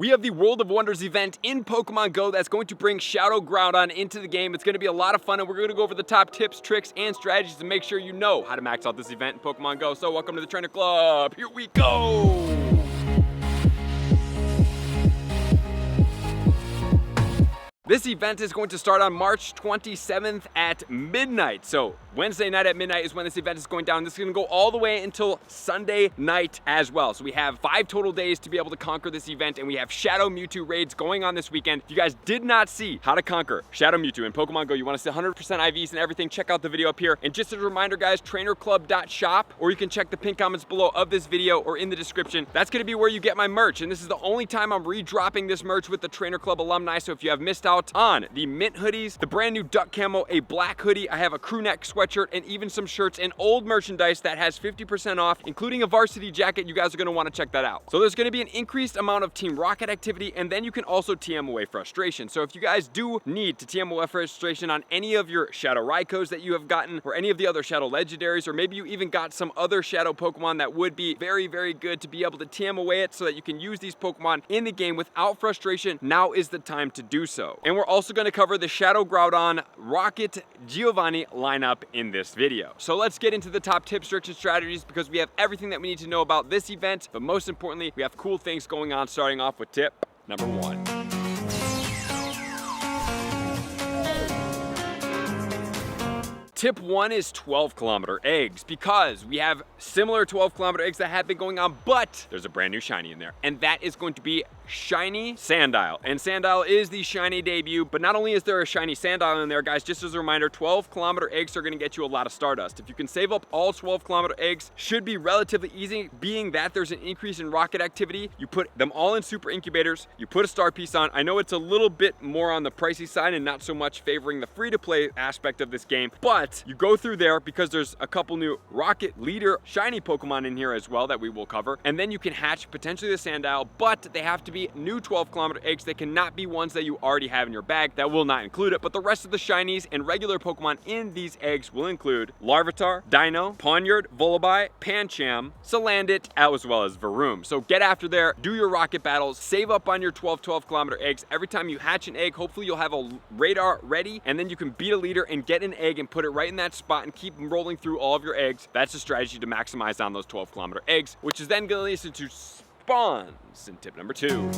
We have the World of Wonders event in Pokemon Go that's going to bring Shadow Groudon into the game. It's going to be a lot of fun, and we're going to go over the top tips, tricks, and strategies to make sure you know how to max out this event in Pokemon Go. So welcome to the Trainer Club. Here we go. This event is going to start on March 27th at midnight. So Wednesday night at midnight is when this event is going down. This is going to go all the way until Sunday night as well. So we have 5 total days to be able to conquer this event, and we have Shadow Mewtwo raids going on this weekend. If you guys did not see how to conquer Shadow Mewtwo in Pokemon Go, you want to see 100% IVs and everything, check out the video up here. And just as a reminder, guys, trainerclub.shop, or you can check the pinned comments below of this video or in the description. That's going to be where you get my merch, and this is the only time I'm redropping this merch with the Trainer Club alumni. So if you have missed out on the mint hoodies, the brand new duck camo, a black hoodie, I have a crew neck sweatshirt, and even some shirts and old merchandise that has 50% off, including a varsity jacket. You guys are going to want to check that out. So there's going to be an increased amount of Team Rocket activity, and then you can also TM away frustration. So if you guys do need to TM away frustration on any of your Shadow Raikos that you have gotten, or any of the other Shadow Legendaries, or maybe you even got some other Shadow Pokemon that would be very, very good to be able to TM away it so that you can use these Pokemon in the game without frustration, now is the time to do so. And we're also going to cover the Shadow Groudon Rocket Giovanni lineup in this video. So let's get into the top tips, tricks, and strategies, because we have everything that we need to know about this event, but most importantly, we have cool things going on, starting off with tip number 1. Tip 1 is 12-kilometer eggs, because we have similar 12-kilometer eggs that have been going on, but there's a brand new shiny in there, and that is going to be shiny Sandile. And Sandile is the shiny debut, but not only is there a shiny Sandile in there, guys, just as a reminder, 12-kilometer eggs are going to get you a lot of Stardust. If you can save up all 12-kilometer eggs, should be relatively easy, being that there's an increase in rocket activity. You put them all in super incubators, you put a star piece on. I know it's a little bit more on the pricey side and not so much favoring the free-to-play aspect of this game, but you go through there because there's a couple new rocket leader shiny Pokemon in here as well that we will cover, and then you can hatch potentially the Sandile, but they have to be new 12-kilometer eggs. They cannot be ones that you already have in your bag. That will not include it, but the rest of the shinies and regular Pokemon in these eggs will include Larvitar, Dino, Pawniard, Volibee, Pancham, Salandit, as well as Varoom. So get after there, do your rocket battles, save up on your 12-kilometer eggs. Every time you hatch an egg, hopefully you'll have a radar ready, and then you can beat a leader and get an egg and put it right in that spot and keep rolling through all of your eggs. That's a strategy to maximize on those 12-kilometer eggs, which is then going to lead us into spawns in tip number 2.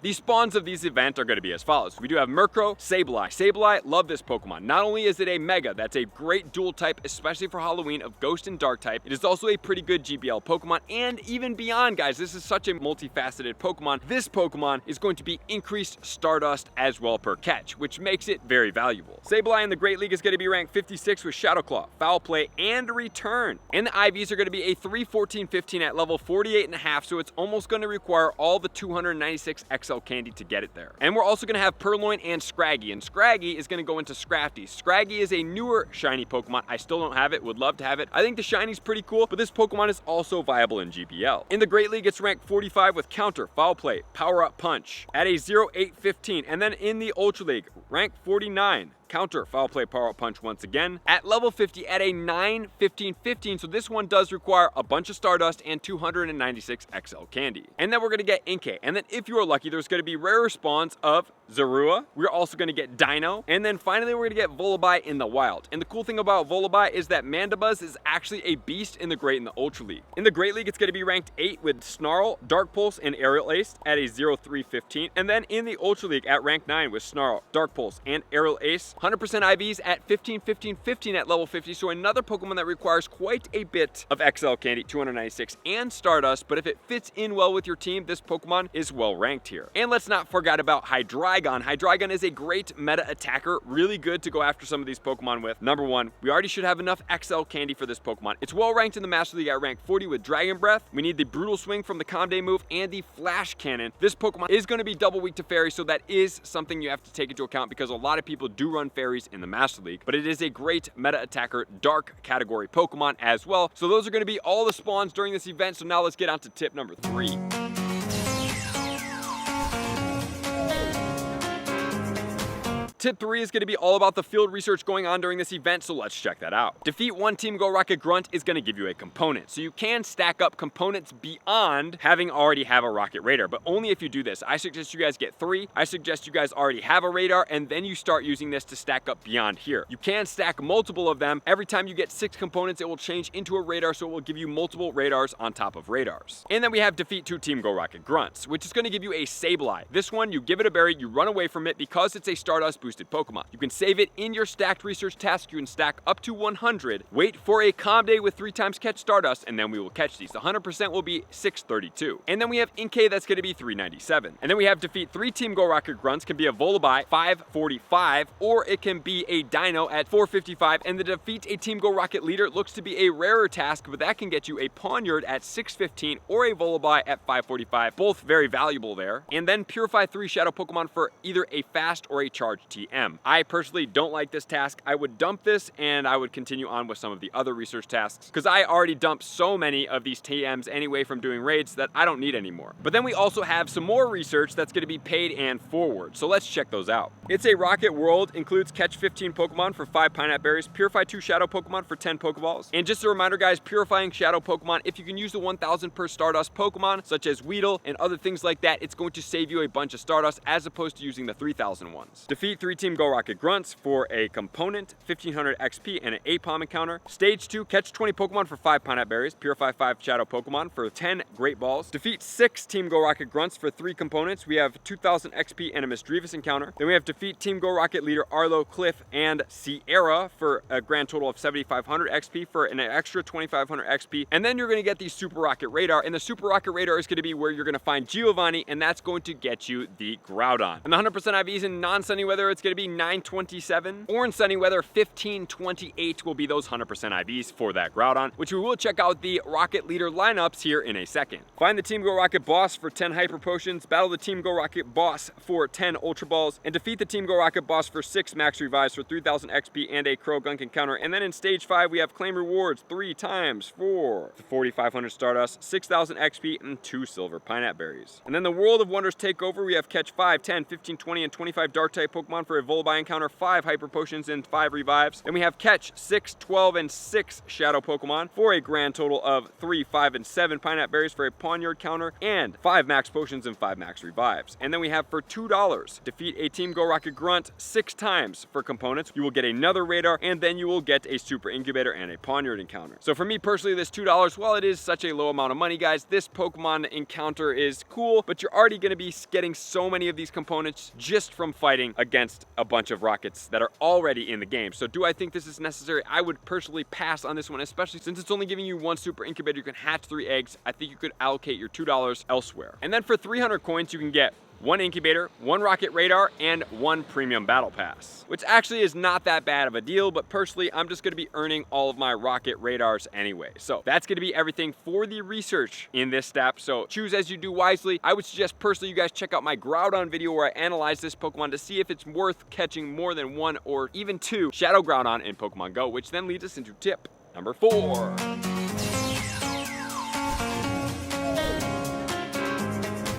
The spawns of these events are going to be as follows. We do have Murkrow, Sableye. Sableye, love this Pokemon. Not only is it a Mega, that's a great dual type, especially for Halloween, of Ghost and Dark type. It is also a pretty good GBL Pokemon, and even beyond, guys, this is such a multifaceted Pokemon. This Pokemon is going to be increased Stardust as well per catch, which makes it very valuable. Sableye in the Great League is going to be ranked 56 with Shadow Claw, Foul Play, and Return. And the IVs are going to be a 3, 14, 15 at level 48.5, so it's almost going to require all the 296 XL candy to get it there. And we're also going to have Purloin and Scraggy, and Scraggy is going to go into Scrafty. Scraggy is a newer shiny Pokemon. I still don't have it, would love to have it. I think the shiny's pretty cool, but this Pokemon is also viable in GBL. In the Great League, it's ranked 45 with Counter, Foul Play, Power Up Punch at a 0, 8, 15. And then in the Ultra League, ranked 49. Counter, Foul Play, Power Up Punch once again at level 50 at a 9, 15, 15. So this one does require a bunch of Stardust and 296 XL candy. And then we're going to get Inkay. And then if you are lucky, there's going to be rare spawns of Zorua. We're also going to get Dino. And then finally, we're going to get Volibee in the wild. And the cool thing about Volibee is that Mandibuzz is actually a beast in the Great and the Ultra League. In the Great League, it's going to be ranked 8 with Snarl, Dark Pulse, and Aerial Ace at a 0, 3, 15. And then in the Ultra League at rank 9 with Snarl, Dark Pulse, and Aerial Ace, 100% IVs at 15, 15, 15 at level 50. So another Pokemon that requires quite a bit of XL candy, 296, and Stardust. But if it fits in well with your team, this Pokemon is well ranked here. And let's not forget about Hydreigon. Hydreigon is a great meta attacker, really good to go after some of these Pokemon with. Number 1, we already should have enough XL candy for this Pokemon. It's well ranked in the Master League at rank 40 with Dragon Breath. We need the Brutal Swing from the Calm Day move and the Flash Cannon. This Pokemon is going to be double weak to Fairy, so that is something you have to take into account because a lot of people do run Fairies in the Master League, but it is a great meta attacker, dark category Pokemon as well. So those are going to be all the spawns during this event. So now let's get on to tip number 3. Tip 3 is going to be all about the field research going on during this event, so let's check that out. Defeat one Team Go Rocket Grunt is going to give you a component, so you can stack up components beyond having already have a rocket radar, but only if you do this. I suggest you guys get 3. I suggest you guys already have a radar, and then you start using this to stack up beyond here. You can stack multiple of them. Every time you get 6 components, it will change into a radar, so it will give you multiple radars on top of radars. And then we have defeat 2 Team Go Rocket Grunts, which is going to give you a Sableye. This one, you give it a berry, you run away from it because it's a Stardust boosted Pokemon. You can save it in your stacked research task. You can stack up to 100, wait for a calm day with 3 times catch Stardust, and then we will catch these. The 100% will be 632. And then we have Inkay, that's going to be 397. And then we have defeat 3 Team Go Rocket Grunts, can be a Volibeye 545, or it can be a Dino at 455. And the defeat a Team Go Rocket leader looks to be a rarer task, but that can get you a Pawniard at 615 or a Volibeye at 545. Both very valuable there. And then purify 3 Shadow Pokemon for either a fast or a charged TM. I personally don't like this task. I would dump this and I would continue on with some of the other research tasks because I already dumped so many of these TMs anyway from doing raids that I don't need anymore. But then we also have some more research that's going to be paid and forward, so let's check those out. It's a Rocket World, includes catch 15 Pokemon for 5 Pineapple Berries, purify 2 Shadow Pokemon for 10 Pokeballs. And just a reminder guys, purifying Shadow Pokemon, if you can use the 1000 per Stardust Pokemon, such as Weedle and other things like that, it's going to save you a bunch of Stardust as opposed to using the 3000 ones. Defeat 3 Team Go Rocket Grunts for a component, 1500 XP and an Apom encounter. Stage 2, catch 20 Pokemon for 5 Pineapple Berries, purify 5 Shadow Pokemon for 10 Great Balls. Defeat 6 Team Go Rocket Grunts for 3 components. We have 2000 XP and a Misdreavus encounter. Then we have defeat Team Go Rocket leader Arlo, Cliff, and Sierra for a grand total of 7500 XP for an extra 2500 XP. And then you're going to get the Super Rocket Radar, and the Super Rocket Radar is going to be where you're going to find Giovanni, and that's going to get you the Groudon. And the 100% IVs in non-sunny weather, it's going to be 927, or in sunny weather, 1528 will be those 100% IVs for that Groudon, which we will check out the Rocket Leader lineups here in a second. Find the Team Go Rocket Boss for 10 Hyper Potions, battle the Team Go Rocket Boss for 10 Ultra Balls, and defeat the Team Go Rocket Boss for 6 Max Revives for 3000 XP and a Croagunk encounter. And then in Stage 5, we have claim rewards 3 times for 4500 Stardust, 6000 XP, and 2 Silver Pineapple Berries. And then the World of Wonders Takeover, we have catch 5, 10, 15, 20, and 25 Dark-type Pokemon for a Volibeye encounter, 5 Hyper Potions, and 5 Revives. Then we have catch 6, 12, and 6 Shadow Pokemon for a grand total of 3, 5, and 7 Pineapple Berries for a Pawniard counter, and 5 Max Potions and 5 Max Revives. And then we have for $2, defeat a Team Go Rocket Grunt 6 times for components. You will get another radar, and then you will get a Super Incubator and a Pawniard encounter. So for me personally, this $2, while it is such a low amount of money, guys, this Pokemon encounter is cool, but you're already going to be getting so many of these components just from fighting against a bunch of rockets that are already in the game. So do I think this is necessary? I would personally pass on this one, especially since it's only giving you 1 Super Incubator. You can hatch 3 eggs. I think you could allocate your $2 elsewhere. And then for 300 coins, you can get 1 Incubator, 1 Rocket Radar, and 1 Premium Battle Pass, which actually is not that bad of a deal, but personally, I'm just going to be earning all of my Rocket Radars anyway. So that's going to be everything for the research in this step, so choose as you do wisely. I would suggest personally you guys check out my Groudon video where I analyze this Pokemon to see if it's worth catching more than 1 or even 2 Shadow Groudon in Pokemon Go, which then leads us into tip number 4.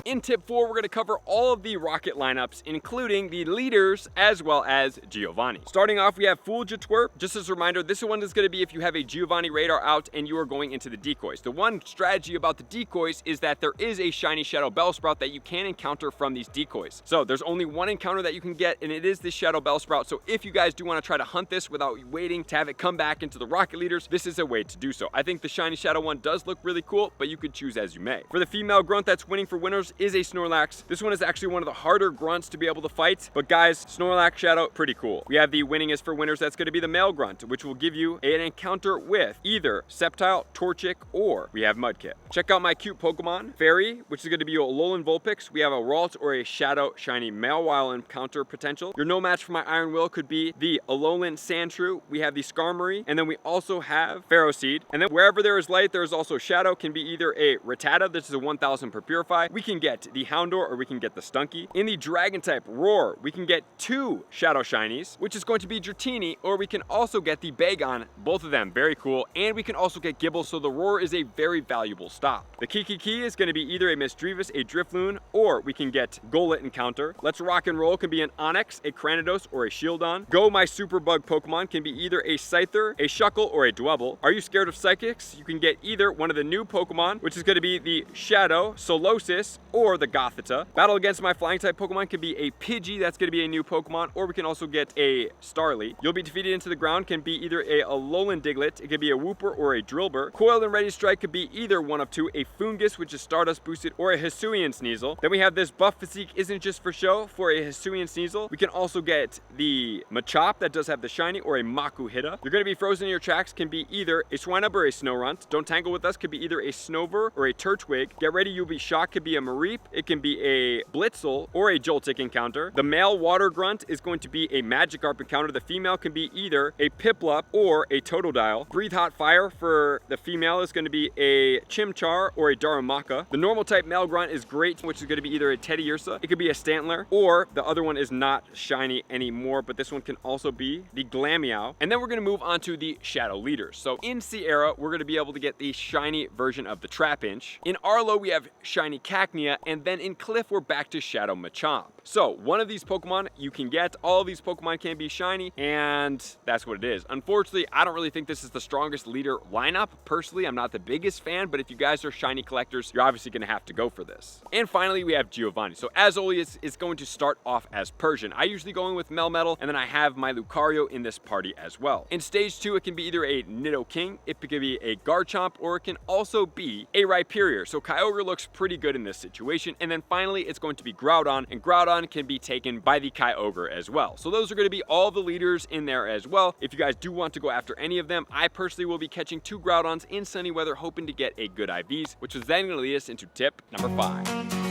In tip 4, we're going to cover all of the rocket lineups, including the leaders as well as Giovanni. Starting off, we have Fool Jatwerp. Just as a reminder, this one is going to be if you have a Giovanni radar out and you are going into the decoys. The one strategy about the decoys is that there is a shiny Shadow Bellsprout that you can encounter from these decoys. So there's only 1 encounter that you can get, and it is this Shadow Bellsprout. So if you guys do want to try to hunt this without waiting to have it come back into the rocket leaders, this is a way to do so. I think the shiny Shadow one does look really cool, but you could choose as you may. For the female grunt that's winning for winners is a Snorlax. This one is actually one of the harder grunts to be able to fight, but guys, Snorlax Shadow, pretty cool. We have the winning is for winners, that's going to be the male grunt, which will give you an encounter with either Sceptile, Torchic, or we have Mudkip. Check out my cute Pokemon, Fairy, which is going to be a Alolan Vulpix. We have a Ralt or a Shadow Shiny Malewild encounter potential. Your no match for my Iron Will could be the Alolan Sandshrew. We have the Skarmory, and then we also have Ferroseed. And then wherever there is light, there is also Shadow, can be either a Rattata, this is a 1000 per Purify. We can get get the Houndour or we can get the Stunky. In the Dragon type Roar, we can get 2 Shadow Shinies, which is going to be Dratini, or we can also get the Bagon, both of them very cool, and we can also get Gible, so the Roar is a very valuable stop. The Kiki is going to be either a Misdreavus, a Drifloon, or we can get Golett Encounter. Let's Rock and Roll can be an Onix, a Cranidos, or a Shieldon. Go My Super Bug Pokemon can be either a Scyther, a Shuckle, or a Dwebble. Are you scared of Psychics? You can get either one of the new Pokemon, which is going to be the Shadow, Solosis, or the Gothita. Battle Against My Flying type Pokemon can be a Pidgey, that's going to be a new Pokemon, or we can also get a Starly. You'll be defeated into the ground can be either a Alolan Diglett, it could be a Wooper, or a Drillbur. Coiled and Ready Strike could be either one of 2, a Foongus, which is Stardust boosted, or a Hisuian Sneasel. Then we have this Buff Physique isn't just for show for a Hisuian Sneasel. We can also get the Machop that does have the shiny, or a Makuhita. You're going to be frozen in your tracks can be either a Swinub or a Snorunt. Don't Tangle With Us could be either a Snover or a Turtwig. Get Ready You'll Be Shocked could be a Mareep. It can be a Blitzel or a Joltik encounter. The male Water Grunt is going to be a Magikarp encounter. The female can be either a Piplup or a Totodile. Breathe Hot Fire for the female is going to be a Chimchar or a Darumaka. The normal type male grunt is great, which is going to be either a Teddiursa, it could be a Stantler, or the other one is not shiny anymore, but this one can also be the Glameow. And then we're going to move on to the Shadow Leaders. So in Sierra, we're going to be able to get the shiny version of the Trapinch. In Arlo, we have shiny Cacnea, and then in Cliff, we're back to Shadow Machamp. So one of these Pokemon you can get. All of these Pokemon can be shiny, and that's what it is. Unfortunately, I don't really think this is the strongest leader lineup. Personally, I'm not the biggest fan, but if you guys are shiny collectors, you're obviously going to have to go for this. And finally, we have Giovanni. So as always, it's going to start off as Persian. I usually go in with Melmetal, and then I have my Lucario in this party as well. In stage 2, it can be either a Nidoking, it could be a Garchomp, or it can also be a Rhyperior. So Kyogre looks pretty good in this situation. And then finally, it's going to be Groudon, and Groudon can be taken by the Kyogre as well. So those are going to be all the leaders in there as well. If you guys do want to go after any of them, I personally will be catching 2 Groudons in sunny weather, hoping to get a good IVs, which is then going to lead us into tip number 5.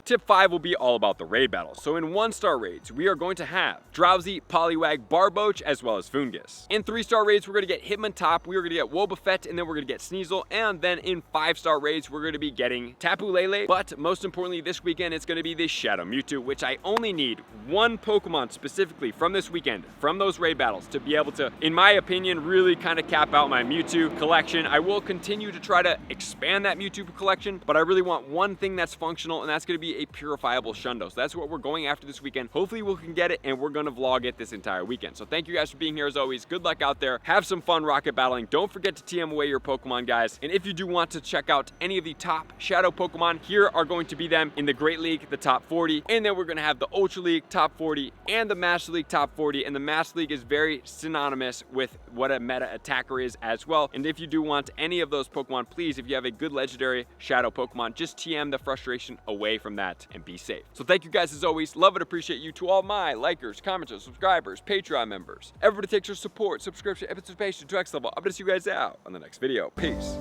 Tip 5 will be all about the raid battles. So in 1-star raids, we are going to have Drowsy, Poliwag, Barboach, as well as Foongus. In 3-star raids, we're going to get Hitmontop, we're going to get Wobbuffet, and then we're going to get Sneasel. And then in 5-star raids, we're going to be getting Tapu Lele. But most importantly, this weekend, it's going to be the Shadow Mewtwo, which I only need 1 Pokemon specifically from this weekend, from those raid battles, to be able to, in my opinion, really kind of cap out my Mewtwo collection. I will continue to try to expand that Mewtwo collection, but I really want one thing that's functional, and that's going to be a purifiable Shundo. So that's what we're going after this weekend. Hopefully we can get it, and we're going to vlog it this entire weekend. So thank you guys for being here as always. Good luck out there. Have some fun rocket battling. Don't forget to TM away your Pokemon, guys. And if you do want to check out any of the top Shadow Pokemon, here are going to be them in the Great League, the top 40. And then we're going to have the Ultra League top 40 and the Master League top 40. And the Master League is very synonymous with what a meta attacker is as well. And if you do want any of those Pokemon, please, if you have a good legendary Shadow Pokemon, just TM the frustration away from that and be safe. So thank you guys as always. Love and appreciate you to all my likers, commenters, subscribers, Patreon members. Everybody takes your support, subscription, and participation to X level. I'm gonna see you guys out on the next video. Peace.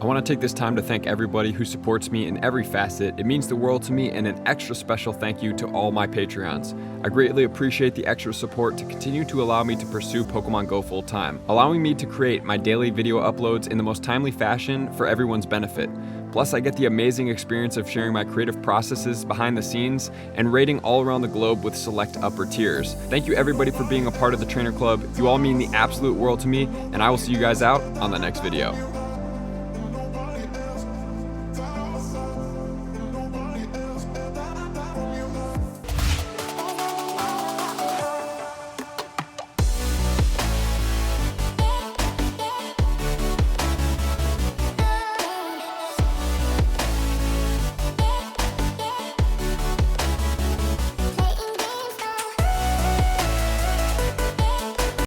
I want to take this time to thank everybody who supports me in every facet. It means the world to me, and an extra special thank you to all my Patreons. I greatly appreciate the extra support to continue to allow me to pursue Pokemon Go full time, allowing me to create my daily video uploads in the most timely fashion for everyone's benefit. Plus, I get the amazing experience of sharing my creative processes behind the scenes and raiding all around the globe with select upper tiers. Thank you everybody for being a part of the Trainer Club. You all mean the absolute world to me, and I will see you guys out on the next video.